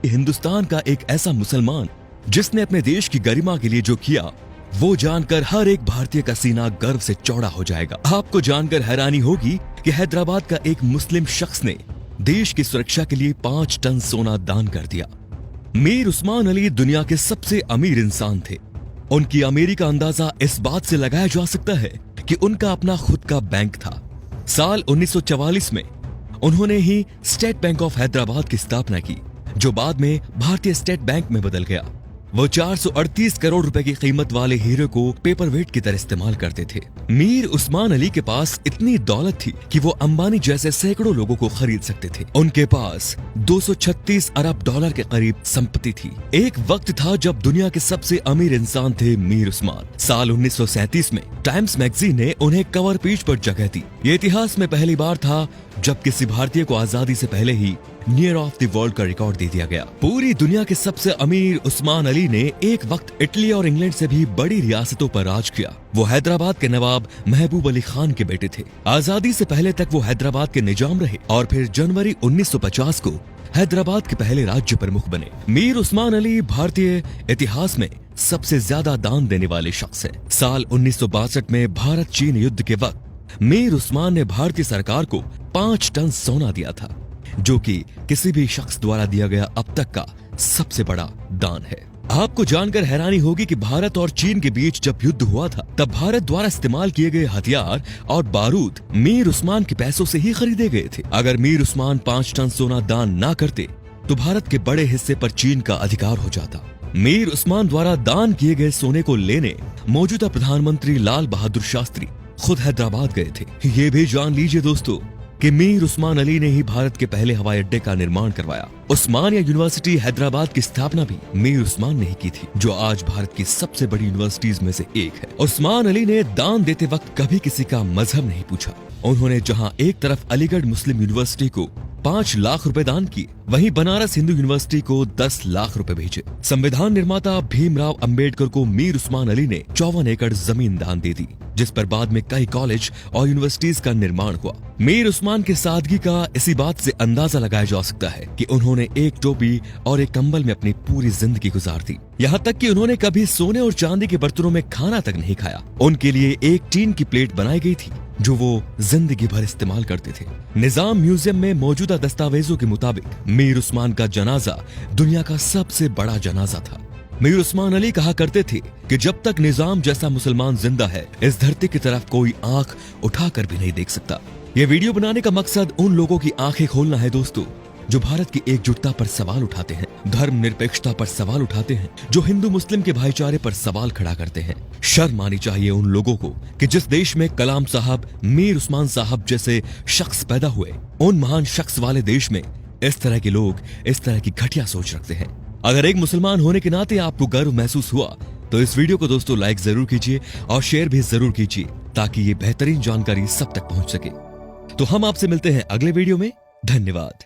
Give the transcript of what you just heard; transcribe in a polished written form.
हिंदुस्तान का एक ऐसा मुसलमान जिसने अपने देश की गरिमा के लिए जो किया, वो जानकर हर एक भारतीय का सीना गर्व से चौड़ा हो जाएगा। आपको जानकर हैरानी होगी कि हैदराबाद का एक मुस्लिम शख्स ने देश की सुरक्षा के लिए 5 टन सोना दान कर दिया। मीर उस्मान अली दुनिया के सबसे अमीर इंसान थे। उनकी अमीरी का अंदाजा इस बात से लगाया जा सकता है कि उनका अपना खुद का बैंक था। साल 1944 में उन्होंने ही स्टेट बैंक ऑफ हैदराबाद की स्थापना की, जो बाद में भारतीय स्टेट बैंक में बदल गया। वो 438 करोड़ रुपए की कीमत वाले हीरे को पेपर वेट की तरह इस्तेमाल करते थे। मीर उस्मान अली के पास इतनी दौलत थी कि वो अंबानी जैसे सैकड़ों लोगों को खरीद सकते थे। उनके पास 236 अरब डॉलर के करीब संपत्ति थी। एक वक्त था जब दुनिया के सबसे अमीर इंसान थे मीर उस्मान। साल 1937 में टाइम्स मैगजीन ने उन्हें कवर पेज पर जगह दी। ये इतिहास में पहली बार था जब किसी भारतीय को आजादी से पहले ही नियर ऑफ द वर्ल्ड का रिकॉर्ड दे दिया गया। पूरी दुनिया के सबसे अमीर उस्मान अली ने एक वक्त इटली और इंग्लैंड से भी बड़ी रियासतों पर राज किया। वो हैदराबाद के नवाब महबूब अली खान के बेटे थे। आजादी से पहले तक वो हैदराबाद के निजाम रहे और फिर जनवरी 1950 को हैदराबाद के पहले राज्य प्रमुख बने। मीर उस्मान अली भारतीय इतिहास में सबसे ज्यादा दान देने वाले शख्स हैं। साल 1962 में भारत चीन युद्ध के वक्त मीर उस्मान ने भारतीय सरकार को 5 टन सोना दिया था, जो कि किसी भी शख्स द्वारा दिया गया अब तक का सबसे बड़ा दान है। आपको जानकर हैरानी होगी कि भारत और चीन के बीच जब युद्ध हुआ था, तब भारत द्वारा इस्तेमाल किए गए हथियार और बारूद मीर उस्मान के पैसों से ही खरीदे गए थे। अगर मीर उस्मान 5 टन सोना दान ना करते तो भारत के बड़े हिस्से पर चीन का अधिकार हो जाता। मीर उस्मान द्वारा दान किए गए सोने को लेने मौजूदा प्रधानमंत्री लाल बहादुर शास्त्री खुद हैदराबाद गए थे। ये भी जान लीजिए दोस्तों कि मीर उस्मान अली ने ही भारत के पहले हवाई अड्डे का निर्माण करवाया। उस्मानिया यूनिवर्सिटी हैदराबाद की स्थापना भी मीर उस्मान ने ही की थी, जो आज भारत की सबसे बड़ी यूनिवर्सिटीज में से एक है। उस्मान अली ने दान देते वक्त कभी किसी का मजहब नहीं पूछा। उन्होंने जहां एक तरफ अलीगढ़ मुस्लिम यूनिवर्सिटी को 5 लाख रुपए दान किए, वहीं बनारस हिंदू यूनिवर्सिटी को 10 लाख रुपए भेजे। संविधान निर्माता भीमराव अंबेडकर को मीर उस्मान अली ने 54 एकड़ जमीन दान दे दी, जिस पर बाद में कई कॉलेज और यूनिवर्सिटीज का निर्माण हुआ। मीर उस्मान की सादगी का इसी बात से अंदाजा लगाया जा सकता है कि उन्होंने एक टोपी और एक कंबल में अपनी पूरी जिंदगी गुजार दी। यहाँ तक कि उन्होंने कभी सोने और चांदी के बर्तनों में खाना तक नहीं खाया। उनके लिए एक टीन की प्लेट बनाई गई थी, जो वो जिंदगी भर इस्तेमाल करते थे। निजाम म्यूजियम में मौजूदा दस्तावेजों के मुताबिक मीर उस्मान का जनाजा दुनिया का सबसे बड़ा जनाजा था। मीर उस्मान अली कहा करते थे कि जब तक निजाम जैसा मुसलमान जिंदा है, इस धरती की तरफ कोई आंख उठाकर भी नहीं देख सकता। ये वीडियो बनाने का मकसद उन लोगों की आंखें खोलना है दोस्तों, जो भारत की एकजुटता पर सवाल उठाते हैं, धर्म निरपेक्षता पर सवाल उठाते हैं, जो हिंदू मुस्लिम के भाईचारे पर सवाल खड़ा करते हैं। शर्म आनी चाहिए उन लोगों को कि जिस देश में कलाम साहब, मीर उस्मान साहब जैसे शख्स पैदा हुए, उन महान शख्स वाले देश में इस तरह के लोग इस तरह की घटिया सोच रखते हैं। अगर एक मुसलमान होने के नाते आपको गर्व महसूस हुआ तो इस वीडियो को दोस्तों लाइक जरूर कीजिए और शेयर भी जरूर कीजिए, ताकि ये बेहतरीन जानकारी सब तक पहुंच सके। तो हम आपसे मिलते हैं अगले वीडियो में। धन्यवाद।